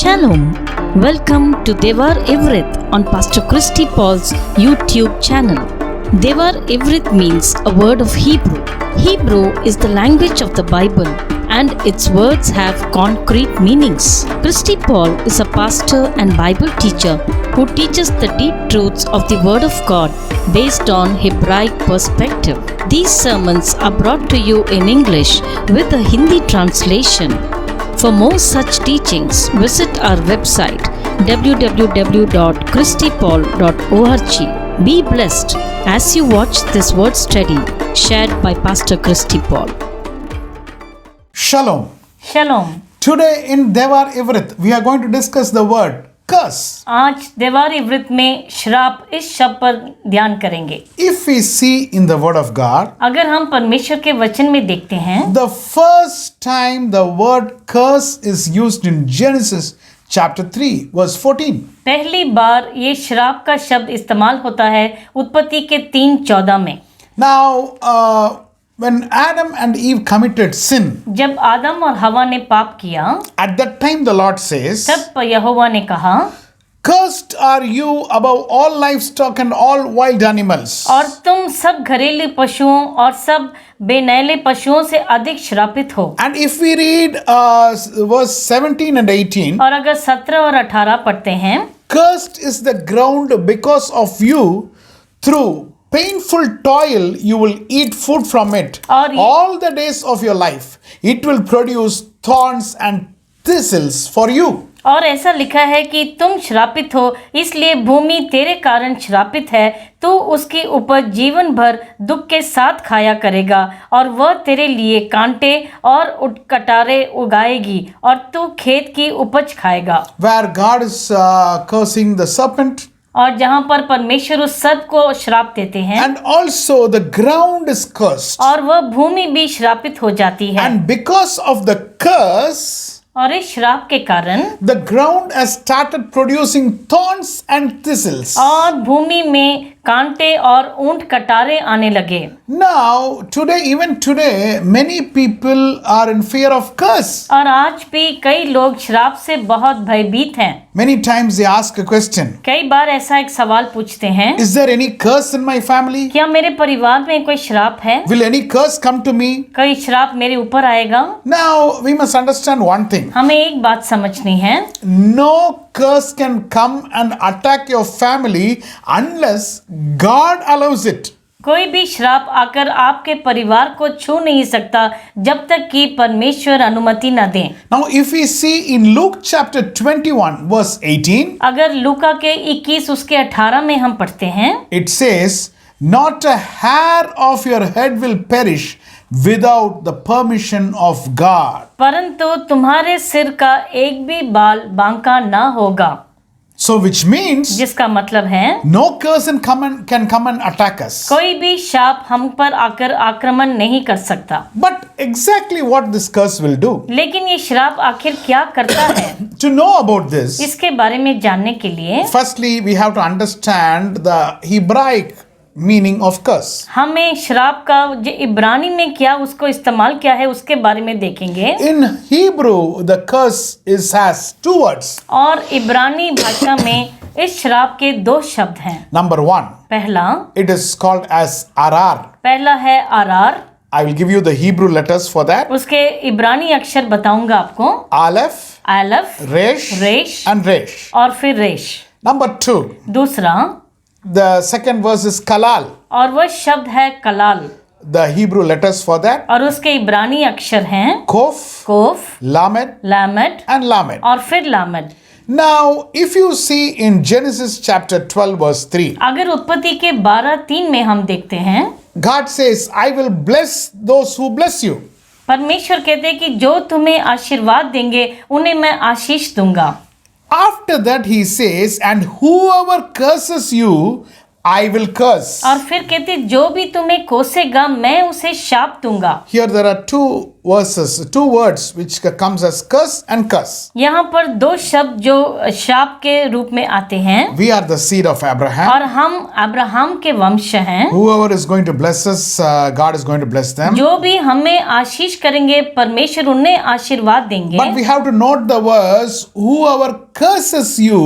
Shalom. Welcome to Devar Ivrit on Pastor Christy Paul's YouTube channel. Devar Ivrit means a word of Hebrew. Hebrew is the language of the Bible and its words have concrete meanings. Christy Paul is a pastor and Bible teacher who teaches the deep truths of the Word of God based on Hebraic perspective. These sermons are brought to you in English with a Hindi translation. For more such teachings, visit our website www.christypaul.org. Be blessed as you watch this word study shared by Pastor Christy Paul. Shalom. Shalom. Today in Devar Ivrit, we are going to discuss the word curse. आज देवार इव्रित में श्राप इस शब्द पर ध्यान करेंगे. If we see in the word of God, अगर हम परमेश्वर के वचन में देखते हैं, the first time the word curse is used in Genesis chapter 3 verse 14. पहली बार ये श्राप का शब्द इस्तेमाल होता है उत्पत्ति के 3:14 में. Now, when Adam and Eve committed sin, जब आदम और हवा ने पाप किया, at that time the Lord says, तब यहोवा ने कहा, cursed are you above all livestock and all wild animals. और तुम सब घरेलू पशुओं और सब बेनैले पशुओं से अधिक श्रापित हो. And if we read verse 17 and 18, और अगर 17 और 18 पढ़ते हैं, cursed is the ground because of you. Through painful toil you will eat food from it all the days of your life. It will produce thorns and thistles for you. और ऐसा लिखा है कि तुम श्रापित हो, इसलिए भूमि तेरे कारण श्रापित है. तू उसकी उपज जीवन भर दुख के साथ खाया करेगा और वह तेरे लिए कांटे और कटारे उगाएगी और तू खेत की उपज खाएगा. Where God is cursing the serpent, और जहाँ पर परमेश्वर उस सर्प को श्राप देते हैं, and also the ground is cursed, और वह भूमि भी श्रापित हो जाती है. and because of the curse, और इस श्राप के कारण the ground has started producing thorns and thistles. और भूमि में कांटे और ऊंट कटारे आने लगे. Now, even today, many people are in fear of curse. और आज भी कई लोग श्राप से बहुत भयभीत हैं. Many times they ask a question. कई बार ऐसा एक सवाल पूछते हैं, Is there any curse in my family? क्या मेरे परिवार में कोई श्राप है? Will any curse come to me? कोई श्राप मेरे ऊपर आएगा? Now, we must understand one thing. हमें एक बात समझनी है, No curse can come and attack your family unless God allows it. कोई भी श्राप आकर आपके परिवार को छू नहीं सकता जब तक कि परमेश्वर अनुमति न दे. Now, if we see in Luke chapter 21 verse 18, अगर लूका के 21 उसके 18 में हम पढ़ते हैं, it says, not a hair of your head will perish without the permission of God. परंतु तुम्हारे सिर का एक भी बाल बांका ना होगा. So which means जिसका मतलब है no curse can come and attack us. कोई भी शाप हम पर आकर आक्रमण नहीं कर सकता. But exactly what this curse will do? लेकिन ये श्राप आखिर क्या करता है? To know about this, इसके बारे में जानने के लिए firstly we have to understand the Hebraic meaning of curse. हमें श्राप का जो इब्रानी में क्या उसको इस्तेमाल क्या है उसके बारे में देखेंगे. In Hebrew, the curse has two words. और इब्रानी भाषा में इस श्राप के 2 शब्द हैं. Number 1, पहला, it is called as arar. पहला है आरार. I will give you the Hebrew letters for that. उसके इब्रानी अक्षर बताऊंगा आपको. Aleph, अलफ, Resh, रेश and Resh. और फिर रेश. Number 2, दूसरा, the second verse is kalal. और वह शब्द है Kalal. The Hebrew letters for that, और उसके इब्रानी अक्षर हैं Kof, कोफ, Lamed, लामेड and Lamed. और फिर लामेड. Now, if you see in Genesis chapter 12 verse 3, अगर उत्पत्ति के 12:3 में हम देखते हैं, God says, I will bless those who bless you. परमेश्वर कहते हैं कि जो तुम्हें आशीर्वाद देंगे उन्हें मैं आशीष दूंगा. After that he says, and whoever curses you, I will curse. और फिर कहते जो भी तुम्हें कोसेगा मैं उसे शाप दूंगा। Here there are two words which comes as curse and curse. यहाँ पर दो शब्द जो शाप के रूप में आते हैं। We are the seed of Abraham. और हम अब्राहम के वंश हैं। Whoever is going to bless us, God is going to bless them. जो भी हमें आशीष करेंगे परमेश्वर उन्हें आशीर्वाद देंगे। But we have to note the verse, whoever curses you,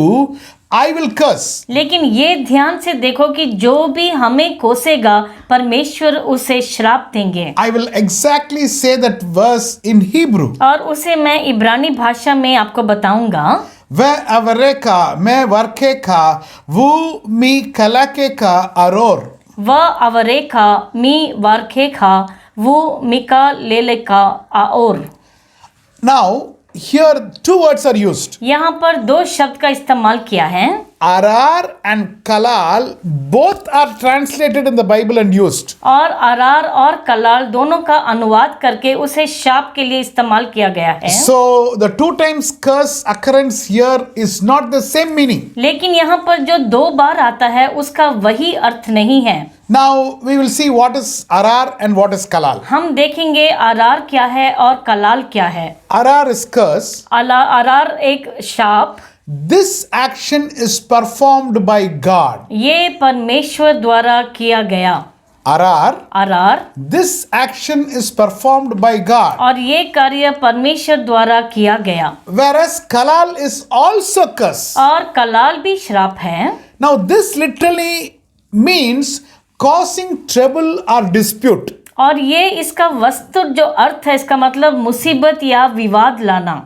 I will curse. लेकिन ये ध्यान से देखो कि जो भी हमें कोसेगा परमेश्वर उसे श्राप देंगे। I will exactly say that verse in Hebrew. और उसे मैं इब्रानी भाषा में आपको बताऊंगा। वह अवरेका मैं वर्केका वो मी कलाकेका अरोर। वह अवरेखा मी वारखेखा वो मिका लेलेका और। Now here two words are used. यहाँ पर दो शब्द का इस्तेमाल किया है। Arar and Kalal both are translated in the Bible and used. और अरार और कलाल दोनों का अनुवाद करके उसे शाप के लिए इस्तेमाल किया गया है। So the two times curse occurrence here is not the same meaning. लेकिन यहाँ पर जो दो बार आता है उसका वही अर्थ नहीं है। Now we will see what is Arar and what is Kalal. हम देखेंगे अरार क्या है और कलाल क्या है। Arar is curse. अरार एक शाप। This action is performed by God. ये परमेश्वर द्वारा किया गया। Arar. This action is performed by God. और ये कार्य परमेश्वर द्वारा किया गया। Whereas Kalal is also curse. और कलाल भी श्राप है। Now this literally means causing trouble or dispute. और ये इसका वस्तु जो अर्थ है इसका मतलब मुसीबत या विवाद लाना।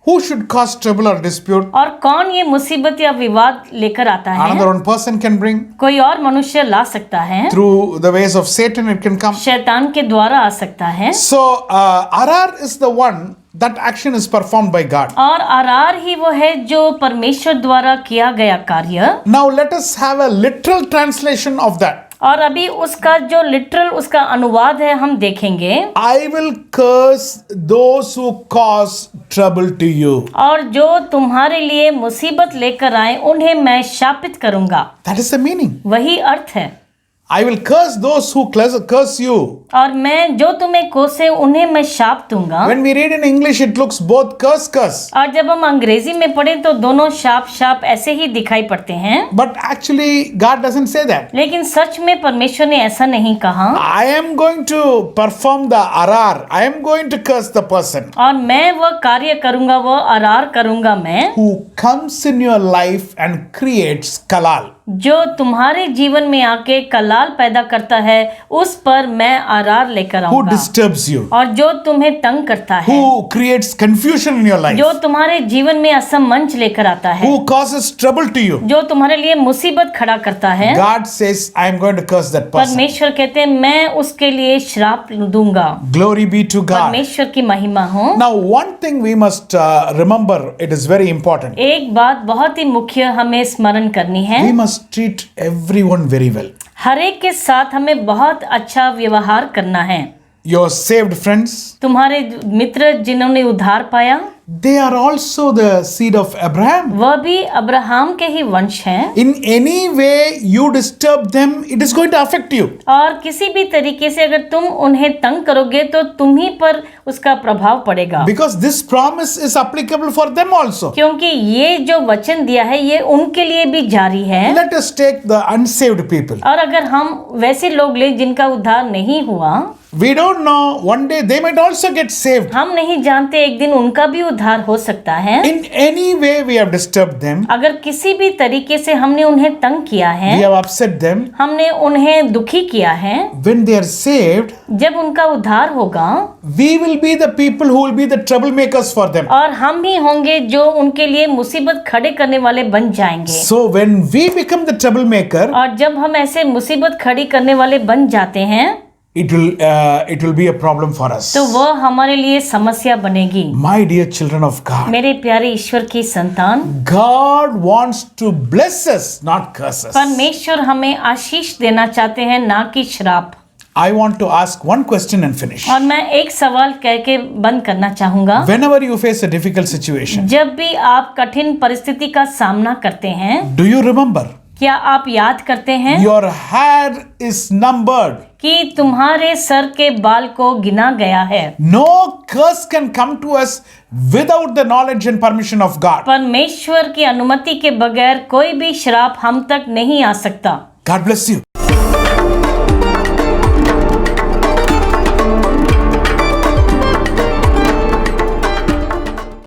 Who should cause trouble or dispute? और कौन ये मुसीबत या विवाद लेकर आता है? Another one person can bring. कोई और मनुष्य ला सकता है। Through the ways of Satan it can come. शैतान के द्वारा आ सकता है। So Arar is the one that action is performed by God. और अरार ही वो है जो परमेश्वर द्वारा किया गया कार्य। Now let us have a literal translation of that. और अभी उसका जो लिटरल उसका अनुवाद है हम देखेंगे। I will curse those who cause trouble to you. और जो तुम्हारे लिए मुसीबत लेकर आए उन्हें मैं शापित करूंगा। That is the meaning. वही अर्थ है। I will curse those who curse you. और मैं जो तुम्हें कोसे उन्हें मैं शाप दूंगा। When we read in English, it looks both curse. और जब हम अंग्रेजी में पढ़ें तो दोनों शाप ऐसे ही दिखाई पड़ते हैं। But actually, God doesn't say that. लेकिन सच में परमेश्वर ने ऐसा नहीं कहा। I am going to perform the arar. I am going to curse the person. और मैं वह कार्य करूंगा, वह अरार करूंगा मैं। Who comes in your life and creates kalal. जो तुम्हारे जीवन में आके कलाल पैदा करता है उस पर मैं अरार लेकर Who आऊंगा। disturbs you. और जो तुम्हें तंग करता है, Who creates confusion in your life. जो तुम्हारे जीवन में असमंच लेकर आता है, Who causes trouble to you. जो तुम्हारे लिए मुसीबत खड़ा करता है, God says, I am going to curse that person. परमेश्वर कहते हैं मैं उसके लिए श्राप दूंगा। Glory be to God. परमेश्वर की महिमा हो। Now one thing we must remember, it is very important. एक बात बहुत ही मुख्य हमें स्मरण करनी है। We must treat everyone very well. हर एक के साथ हमें बहुत अच्छा व्यवहार करना है। Your saved friends, तुम्हारे मित्र जिन्होंने उद्धार पाया, they are also the seed of Abraham. वह भी अब्राहम के ही वंश हैं। In any way you disturb them, it is going to affect you. और किसी भी तरीके से अगर तुम उन्हें तंग करोगे तो तुम ही पर उसका प्रभाव पड़ेगा। Because this promise is applicable for them also. क्योंकि ये जो वचन दिया है ये उनके लिए भी जारी है। Let us take the unsaved people. और अगर हम वैसे लोग ले जिनका उद्धार नहीं हुआ, We don't know, one day they might also get saved. हम नहीं जानते एक दिन उनका भी उद्धार हो सकता है। In any way we have disturbed them, अगर किसी भी तरीके से हमने उन्हें तंग किया है, we have upset them. हमने उन्हें दुखी किया है, When they are saved, जब उनका उद्धार होगा, we will be the people who will be the troublemakers for them. और हम ही होंगे जो उनके लिए मुसीबत खड़े करने वाले बन जाएंगे। So when we become the troublemaker, और जब हम ऐसे मुसीबत खड़ी करने वाले बन जाते हैं, it will be a problem for us. तो वह हमारे लिए समस्या बनेगी। My dear children of God, मेरे प्यारे ईश्वर की संतान, God wants to bless us, not curse us. परमेश्वर हमें आशीष देना चाहते हैं, ना कि श्राप। I want to ask one question and finish. और मैं एक सवाल कह के बंद करना चाहूंगा। Whenever you face a difficult situation, जब भी आप कठिन परिस्थिति का सामना करते हैं, do you remember क्या आप याद करते हैं your hair is numbered. कि तुम्हारे सर के बाल को गिना गया है? No curse can come to us without the knowledge and permission of God. परमेश्वर की अनुमति के बगैर कोई भी श्राप हम तक नहीं आ सकता। God bless you.